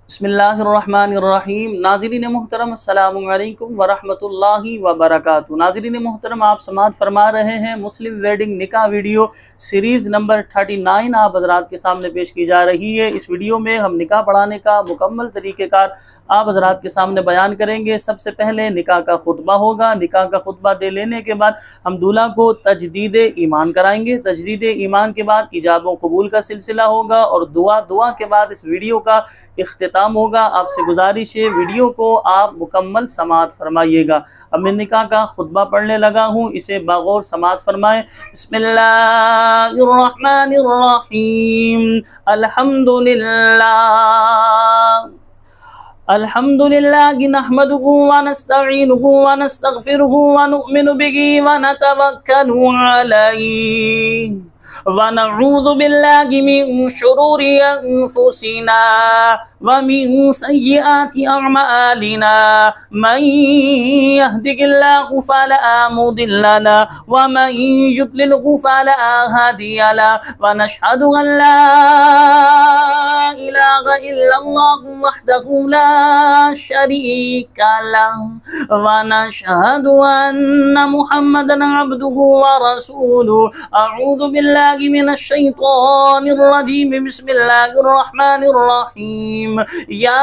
बिस्मिल्लाहिर्रहमानिर्रहीम। नाज़रीन मोहतरम, अस्सलामु अलैकुम वरहमतुल्लाहि वबरकातुहू। नाज़रीन मोहतरम, आप समाअत फरमा रहे हैं मुस्लिम वेडिंग निकाह वीडियो सीरीज़ नंबर 39 आप हज़रात के सामने पेश की जा रही है। इस वीडियो में हम निकाह पढ़ाने का मुकम्मल तरीक़ेकार आप हज़रात के सामने बयान करेंगे। सबसे पहले निकाह का खुतबा होगा। निकाह का खुतबा दे लेने के बाद हम दूल्हा को तजदीद ईमान कराएंगे। तजदीद ईमान के बाद इजाब व कबूल का सिलसिला होगा और दुआ के बाद इस वीडियो का इख्तिताम होगा। आपसे गुजारिश है वीडियो को आप मुकम्मल समाअत फरमाइएगा। अब मैं निकाह का खुतबा पढ़ने लगा हूँ, इसे बागौर समाअत फरमाएं। बिस्मिल्लाहिर्रहमानिर्रहीम। अल्हम्दुलिल्लाहि नहमदुहु व नस्तईनुहु व नस्तगफिरुहु व नुअमिनु बिही व नतवक्कलु अलैहि व नऊज़ु बिल्लाहि मिन शुरूरि अनफुसिना व मिन सय्यिआति अअमालिना। मन यहदिहिल्लाहु फला मुदिल्ल लहु व मन युद्लिलहु फला हादिय लहु व नशहदु अन ला इलाहा इल्लल्लाहु वहदहु ला शरीका लहु व नशहदु अन्ना मुहम्मदन अब्दुहु व रसूलुहु। अऊज़ु बिल्लाहि मिनश शैतानिर रजीम। बिस्मिल्लाहिर रहमानिर रहीम। या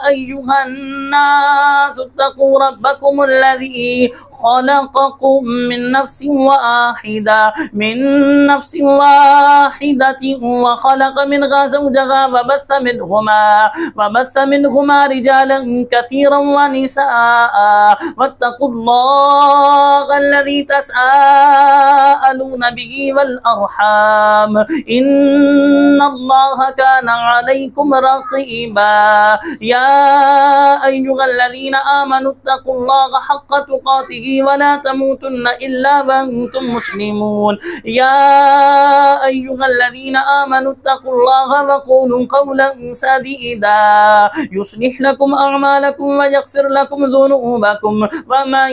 अय्युहन नास इत्तक़ू रब्बकुमुल्लज़ी खलक़कुम मिन नफ्सिन वाहिदतिन व खलक़ मिनहा ज़ौजहा व बस्स मिनहुमा रिजालन कसीरन व निसाअ वत्तक़ुल्लाहल्लज़ी तसआलून बिही वल अरहाम इन्नल्लाहा काना अलैकुम रक़ीबा। या अय्युहल्लज़ीना आमनु इत्तक़ुल्लाहा हक़्क़ तुक़ातिही व ला तमूतुन्ना इल्ला व अंतुम मुस्लिमून। या अय्युहल्लज़ीना आमनु इत्तक़ुल्लाहा व क़ूलू क़ौलन सदीदा युस्लिह लकुम अअमालकुम व यग़फ़िर लकुम ज़ुनूबकुम व मन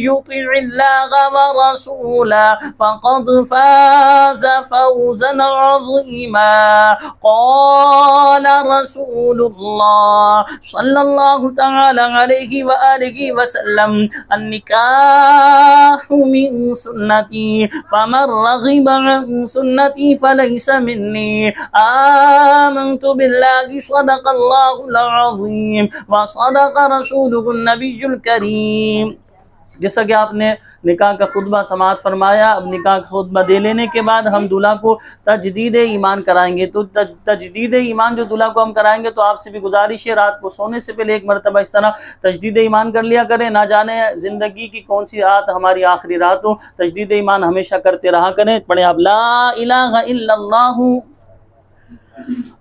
युतिइल्लाहा व रसूलहु फ़क़द फ़ाज़ फ़ौज़न अज़ीमा। क़ाल रसूलुल्लाह सल्लल्लाहु तआला अलैहि व आलिहि वसल्लम अन्निकाहु मिन सुन्नती फमन रग़िब अन सुन्नती फलैसा मिन्नी। आमन्तु बिल्लाहि सदक़ल्लाहुल अज़ीम व सदक़ रसूलुहुन नबियुल करीम। जैसा कि आपने निकाह का खुतबा समाअत फरमाया, अब निकाह का खुतबा दे लेने के बाद हम दूल्हा को तजदीद ईमान कराएंगे। तो तजदीद ईमान जो दूल्हा को हम कराएंगे, तो आपसे भी गुजारिश है रात को सोने से पहले एक मरतबा इस तरह तजदीद ईमान कर लिया करें। ना जाने ज़िंदगी की कौन सी रात हमारी आखिरी रात हो, तजदीद ईमान हमेशा करते रहा करें। पढ़े आप ला इलाहा इल्लल्लाहु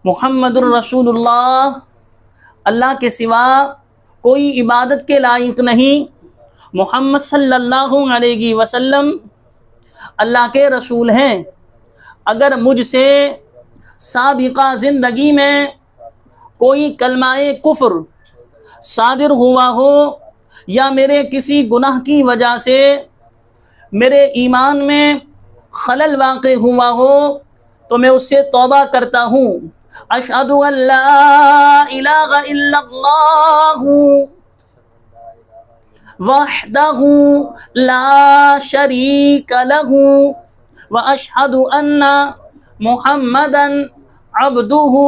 मुहम्मदुर रसूलुल्लाह। अल्लाह के सिवा कोई इबादत के लायक नहीं। मोहम्मद सल्लल्लाहु अलैहि वसल्लम अल्लाह के रसूल हैं। अगर मुझसे साबिक़ा ज़िंदगी में कोई कलमाए कुफ्र सादिर हुआ हो या मेरे किसी गुनाह की वजह से मेरे ईमान में खलल वाक़े हुआ हो, तो मैं उससे तौबा करता हूँ। अशहदु अल्ला इलाहा इल्लल्लाहु वहदहु ला शरीका लहु व अशहदु अन्ना मुहम्मदन अब्दुहु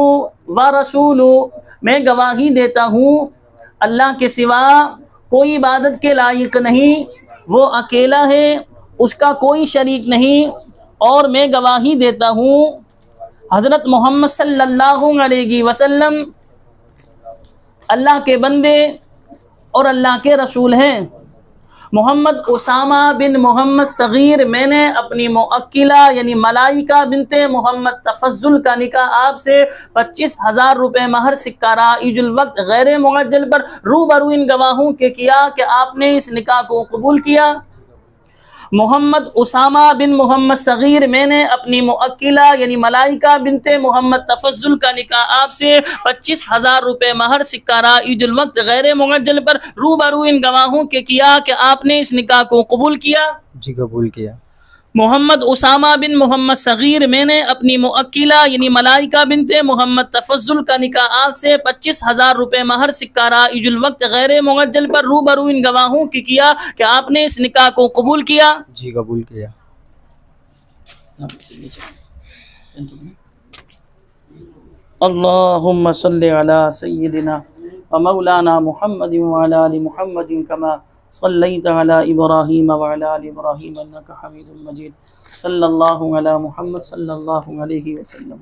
व रसूलुहु। मैं गवाही देता हूँ अल्लाह के सिवा कोई इबादत के लायक नहीं, वो अकेला है, उसका कोई शरीक नहीं। और मैं गवाही देता हूँ हज़रत मोहम्मद सल्लल्लाहु अलैहि वसल्लम अल्लाह के बंदे और अल्लाह के रसूल हैं। मोहम्मद उसामा बिन मोहम्मद सग़ीर, मैंने अपनी मुअक्किला यानी मलाइका बिनते मोहम्मद तफज़्ज़ुल का निकाह आपसे 25,000 रुपये महर सिक्का राइजुल वक्त गैर मुअज्जल पर रूबरू इन गवाहों के किया कि आपने इस निकाह को कबूल किया। मोहम्मद उसामा बिन मोहम्मद सग़ीर, मैंने अपनी मुअक्किला यानी मलाइका बिनते मोहम्मद तफज़्ज़ुल का निकाह आपसे 25,000 रुपये महर सिक्का राइजुल वक्त गैर मुअज्जल पर रूबरू इन गवाहों के किया कि आपने इस निकाह को कबूल किया। जी कबूल किया। मोहम्मद उसामा बिन मोहम्मद सगीर, मैंने अपनी मुअक्किला यानी मलाइका बिनते मोहम्मद तफज्जुल का निकाह आपसे 25,000 रुपये महर सिक्का राइजुल वक्त गैर मुअज्जल पर रूबरू इन गवाहों की किया कि आपने इस निकाह को कबूल किया? जी कबूल किया। अल्लाहुम्मा सल्लि अला सय्यिदिना व मौलाना मुहम्मद व अला आलि मुहम्मद कमा सल्लैता अला इब्राहीम व अला आलि इब्राहीम इन्नका हमीदुम मजीद। सल्लल्लाहु अला मुहम्मद सल्लल्लाहु अलैहि वसल्लम।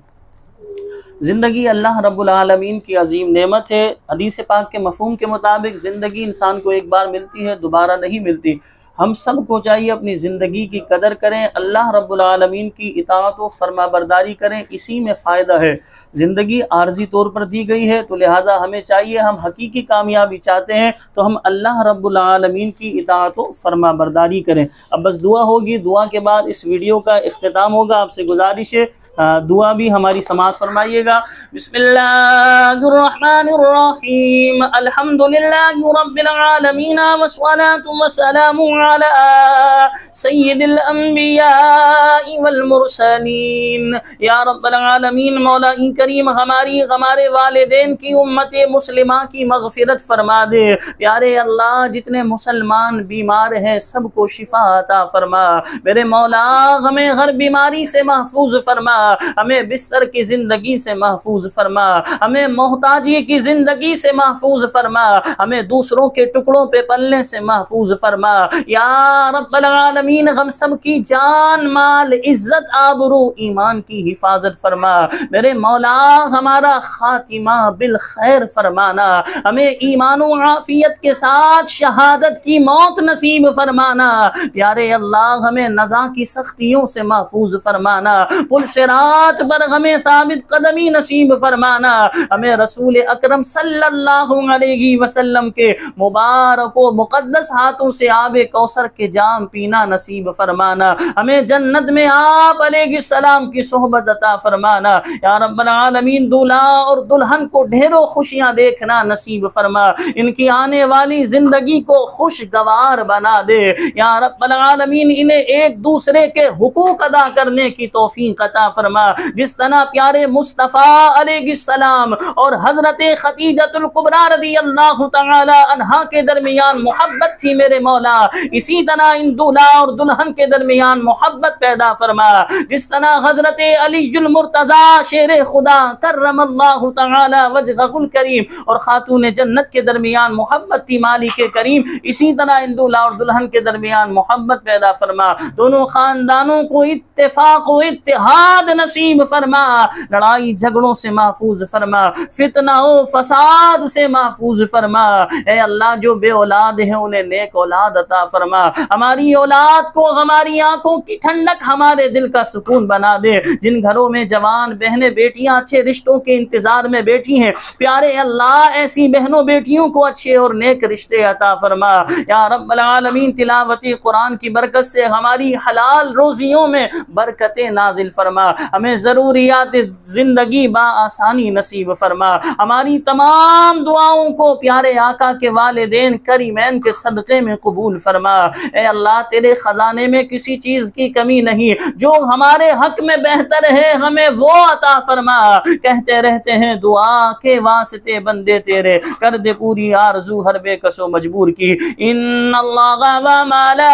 ज़िंदगी अल्लाह रब्बुल आलमीन की अजीम नेमत है। हदीस पाक के मफ़हूम के मुताबिक ज़िंदगी इंसान को एक बार मिलती है, दोबारा नहीं मिलती। हम सब को चाहिए अपनी ज़िंदगी की कदर करें, अल्लाह रब्बुल आलमीन की इताअत व फरमाबरदारी करें, इसी में फ़ायदा है। ज़िंदगी आर्जी तौर पर दी गई है, तो लिहाजा हमें चाहिए, हम हकीकी कामयाबी चाहते हैं तो हम अल्लाह रब्बुल आलमीन की इताअत व फरमाबरदारी करें। अब बस दुआ होगी, दुआ के बाद इस वीडियो का इख्तिताम होगा। आपसे गुजारिश है दुआ भी हमारी समाअत फरमाइएगा। बिस्मिल्लाहिर्रहमानिर्रहीम, अल्हम्दुलिल्लाहि रब्बिल आलमीन वस्सलातु वस्सलामु अला सय्यिदिल अंबियाइ वल मुरसलीन। या रब्बल आलमीन, मौला करीम हमारे वालिदैन की उम्मत मुस्लिमा की मगफिरत फरमा दे। प्यारे अल्लाह, जितने मुसलमान बीमार हैं सबको शिफा अता फरमा। मेरे मौला, हमें हर बीमारी से महफूज फरमा, हमें बिस्तर की जिंदगी से महफूज फरमा, हमें मोहताजी की जिंदगी से महफूज फरमा, हमें दूसरों के टुकड़ों पे पलने से महफूज फरमा। या रब्बल आलमीन, हम सब की जान माल इज्जत आबरू ईमान की हिफाजत फरमा। मेरे मौला, हमारा खातिमा बिल खैर फरमाना, हमें ईमान व आफियत के साथ शहादत की मौत नसीब फरमाना। प्यारे अल्लाह, हमें नज़ा की सख्तियों से महफूज फरमाना, पुल सिरात पर हमें साबित कदमी नसीब फरमाना। हमें रसूल अकरम सल्लल्लाहु अलैहि वसल्लम के मुबारक व मुक़द्दस हाथों से आबे कौसर के जाम पीना नसीब फरमाना। हमें जन्नत में आप अलैहिस्सलाम की सोहबत अता फरमाना। या रब्बल आलमीन, दूल्हा और दुल्हन को ढेरों खुशियां देखना नसीब फरमा, इनकी आने वाली जिंदगी को खुशगवार बना दे। या रब्बल आलमीन, इन्हें एक दूसरे के हुकूक अदा करने की तौफीक अता फरमा। जिस तरह प्यारे मुस्तफ़ा अलैहिस्सलाम और हजरत खदीजतुल कुबरा रज़ियल्लाहु तआला अन्हा के दरमियान मोहब्बत थी मेरे मौला, इसी तरह इन दूल्हा और दुल्हन के दरमियान मोहब्बत पैदा फरमा। जिस तरह हजरत अलीजुल मुर्तज़ा शेर खुदा करमल्लाहु तआला वजहुल करीम और खातून जन्नत के दरमियान मोहब्बत थी मालिक करीम, इसी तरह इन दूल्हा और दुल्हन के दरमियान मोहब्बत पैदा फरमा। दोनों खानदानों को इत्तेफाक व इत्तेहाद नसीब फरमा, लड़ाई झगड़ों से महफूज फरमा, फितना व फसाद से महफूज फरमा। ए अल्लाह, जो बे औलाद है उन्हें नेक औलाद अता फरमा। हमारी औलाद को हमारी आंखों की ठंडक, हमारे दिल का सुकून बना दे। जिन घरों में जवान बहनें बेटियां अच्छे रिश्तों के इंतजार में बैठी हैं, प्यारे अल्लाह, ऐसी बहनों बेटियों को अच्छे और नेक रिश्ते अता फरमा। या रब्बल आलमीन, तिलावती कुरान की बरकत से हमारी हलाल रोजियों में बरकतें नाजिल फरमा। हमें ज़रूरियात ज़िंदगी बाआसानी नसीब फरमा। हमारी तमाम दुआओं को प्यारे आका के वालिदैन करीमैन के सदक़े में कबूल फरमा। ए अल्लाह, तेरे ख़जाने में किसी चीज़ की कमी नहीं, जो हमारे हक में बेहतर है हमें वो अता फरमा। कहते रहते हैं दुआ के वास्ते बंदे तेरे, कर दे पूरी आरज़ू हर बेकसो मजबूर की। इन्नल्लाह व मलाइकतहू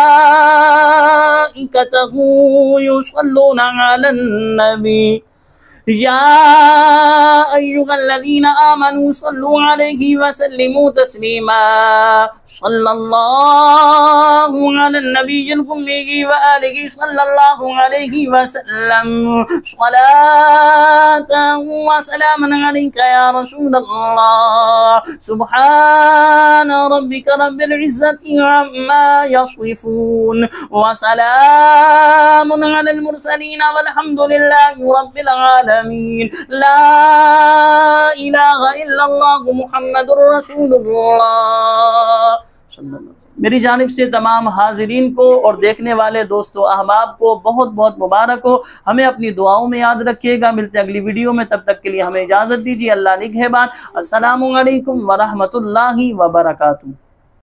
युसल्लूना अलन नबी या अय्युहल्लज़ीना आमनू सल्लू अलैहि वसल्लिमू तस्लीमा। सल्लल्लाहु अलैहि नबिय्यिल उम्मी व आलिहि सल्लल्लाहु अलैहि वसल्लम। सलातन व सलामन अलैका या रसूलल्लाह। सुब्हान रब्बिका रब्बिल इज्जति अम्मा यसिफून व सलामुन अलल मुरसलीन वल्हम्दुलिल्लाहि रब्बिल आलमीन। ला इलाहा इल्लल्लाह मुहम्मदुर रसूलुल्लाह। मेरी जानिब से तमाम हाजिरीन को और देखने वाले दोस्तों अहबाब को बहुत बहुत मुबारक हो। हमें अपनी दुआओं में याद रखिएगा। मिलते अगली वीडियो में, तब तक के लिए हमें इजाज़त दीजिए। अल्लाह निगहबान। अस्सलामु अलैकुम व रहमतुल्लाहि व बरकातुहू।